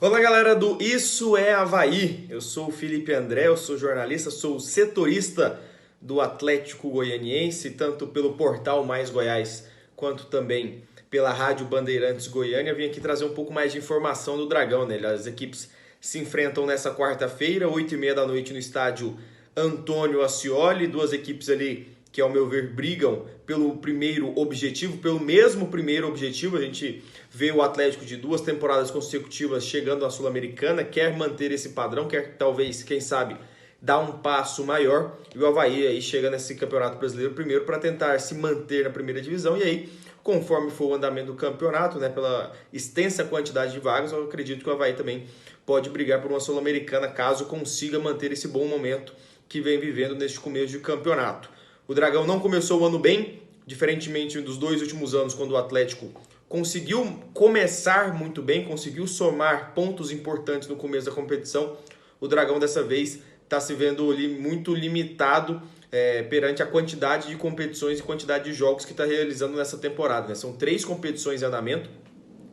Olá galera do Isso é Avaí, eu sou o Felipe André, eu sou jornalista, sou setorista do Atlético Goianiense, tanto pelo portal Mais Goiás quanto também pela Rádio Bandeirantes Goiânia. Vim aqui trazer um pouco mais de informação do Dragão, né? As equipes se enfrentam nessa quarta-feira, 8h30 da noite no estádio Antônio Ascioli, duas equipes ali que, ao meu ver, brigam pelo primeiro objetivo, pelo mesmo primeiro objetivo. A gente vê o Atlético de 2 temporadas consecutivas chegando à Sul-Americana, quer manter esse padrão, quer talvez, quem sabe, dar um passo maior. E o Avaí aí chega nesse Campeonato Brasileiro primeiro para tentar se manter na primeira divisão. E aí, conforme for o andamento do campeonato, né, pela extensa quantidade de vagas, eu acredito que o Avaí também pode brigar por uma Sul-Americana caso consiga manter esse bom momento que vem vivendo neste começo de campeonato. O Dragão não começou o ano bem, diferentemente dos 2 últimos anos, quando o Atlético conseguiu começar muito bem, conseguiu somar pontos importantes no começo da competição. O Dragão dessa vez está se vendo ali muito limitado perante a quantidade de competições e quantidade de jogos que está realizando nessa temporada, né? São 3 competições em andamento,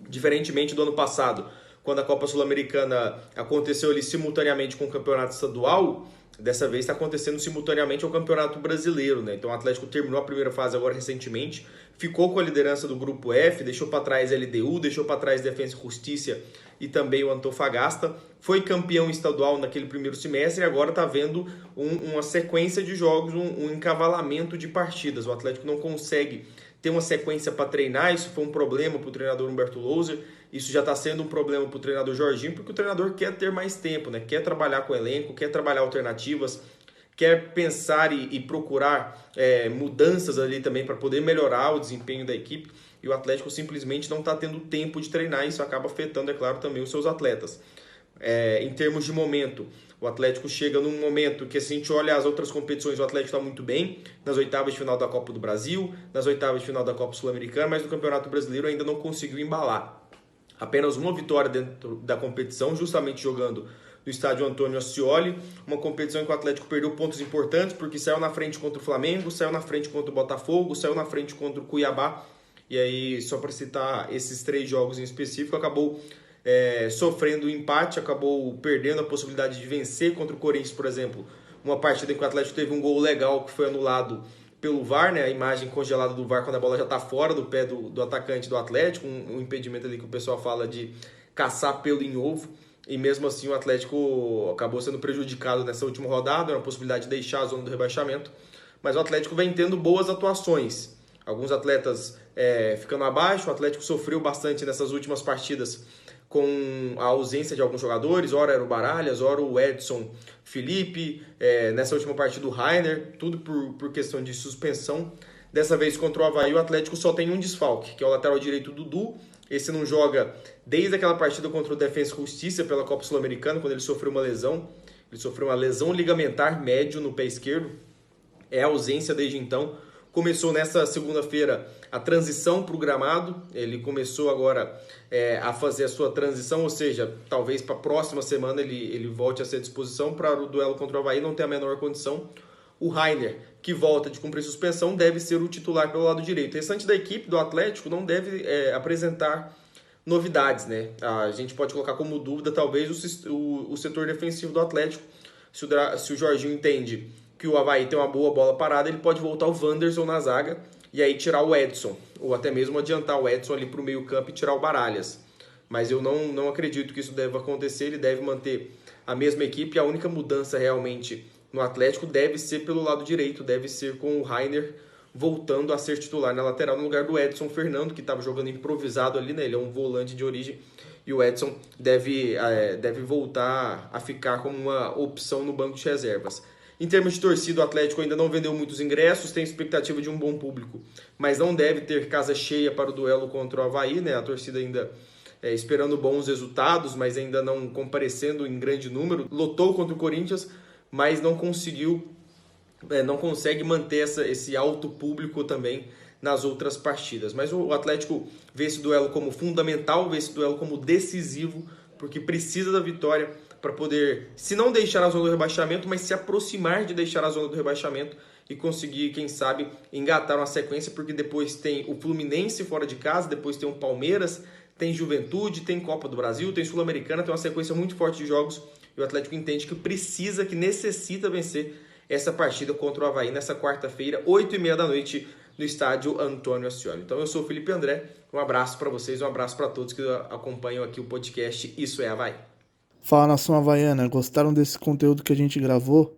diferentemente do ano passado, quando a Copa Sul-Americana aconteceu ali simultaneamente com o Campeonato Estadual. Dessa vez está acontecendo simultaneamente ao Campeonato Brasileiro, né? Então o Atlético terminou a primeira fase agora recentemente, ficou com a liderança do Grupo F, deixou para trás a LDU, deixou para trás Defensa e Justiça e também o Antofagasta, foi campeão estadual naquele primeiro semestre e agora está vendo uma sequência de jogos, um encavalamento de partidas. O Atlético não consegue ter uma sequência para treinar, isso foi um problema para o treinador Humberto Louser, isso já está sendo um problema para o treinador Jorginho, porque o treinador quer ter mais tempo, né? Quer trabalhar com o elenco, quer trabalhar alternativas, quer pensar e procurar mudanças ali também para poder melhorar o desempenho da equipe, e o Atlético simplesmente não está tendo tempo de treinar, e isso acaba afetando, é claro, também os seus atletas. Em termos de momento, o Atlético chega num momento que, se a gente olha as outras competições, o Atlético está muito bem, nas oitavas de final da Copa do Brasil, nas oitavas de final da Copa Sul-Americana, mas no Campeonato Brasileiro ainda não conseguiu embalar. Apenas uma vitória dentro da competição, justamente jogando no estádio Antônio Ascioli, uma competição em que o Atlético perdeu pontos importantes, porque saiu na frente contra o Flamengo, saiu na frente contra o Botafogo, saiu na frente contra o Cuiabá, e aí, só para citar esses 3 jogos em específico, acabou sofrendo um empate, acabou perdendo a possibilidade de vencer contra o Corinthians, por exemplo, uma partida em que o Atlético teve um gol legal que foi anulado pelo VAR, né? A imagem congelada do VAR quando a bola já está fora do pé do atacante do Atlético, um impedimento ali que o pessoal fala de caçar pelo em ovo, e mesmo assim o Atlético acabou sendo prejudicado nessa última rodada, era uma possibilidade de deixar a zona do rebaixamento, mas o Atlético vem tendo boas atuações, alguns atletas ficando abaixo. O Atlético sofreu bastante nessas últimas partidas com a ausência de alguns jogadores, ora era o Baralhas, ora o Edson Felipe, nessa última partida o Rainer, tudo por questão de suspensão. Dessa vez contra o Avaí, o Atlético só tem um desfalque, que é o lateral direito Dudu. Esse não joga desde aquela partida contra o Defensa e Justiça pela Copa Sul-Americana, quando ele sofreu uma lesão. Ele sofreu uma lesão ligamentar médio no pé esquerdo, é ausência desde então. Começou nessa segunda-feira a transição para o gramado, ele começou agora a fazer a sua transição, ou seja, talvez para a próxima semana ele volte a ser à disposição para o duelo contra o Avaí, não tem a menor condição. O Rainer, que volta de cumprir suspensão, deve ser o titular pelo lado direito. O restante da equipe do Atlético não deve apresentar novidades, né? A gente pode colocar como dúvida talvez o setor defensivo do Atlético, se o Jorginho entende que o Avaí tem uma boa bola parada, ele pode voltar o Wanderson na zaga e aí tirar o Edson, ou até mesmo adiantar o Edson ali para o meio campo e tirar o Baralhas. Mas eu não acredito que isso deva acontecer, ele deve manter a mesma equipe. A única mudança realmente no Atlético deve ser pelo lado direito, deve ser com o Rainer voltando a ser titular na lateral, no lugar do Edson Fernando, que estava jogando improvisado ali, né? Ele é um volante de origem, e o Edson deve voltar a ficar como uma opção no banco de reservas. Em termos de torcida, o Atlético ainda não vendeu muitos ingressos, tem expectativa de um bom público, mas não deve ter casa cheia para o duelo contra o Avaí, né? A torcida ainda esperando bons resultados, mas ainda não comparecendo em grande número. Lotou contra o Corinthians, mas não consegue manter esse alto público também nas outras partidas. Mas o Atlético vê esse duelo como fundamental, vê esse duelo como decisivo, porque precisa da vitória para poder, se não deixar a zona do rebaixamento, mas se aproximar de deixar a zona do rebaixamento e conseguir, quem sabe, engatar uma sequência, porque depois tem o Fluminense fora de casa, depois tem o Palmeiras, tem Juventude, tem Copa do Brasil, tem Sul-Americana, tem uma sequência muito forte de jogos e o Atlético entende que necessita vencer essa partida contra o Avaí nessa quarta-feira, 8h30 da noite, no estádio Antônio Ascioli. Então eu sou o Felipe André, um abraço para vocês, um abraço para todos que acompanham aqui o podcast Isso é Avaí. Fala, nação havaiana, gostaram desse conteúdo que a gente gravou?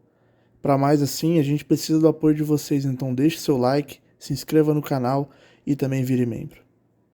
Para mais assim, a gente precisa do apoio de vocês, então deixe seu like, se inscreva no canal e também vire membro.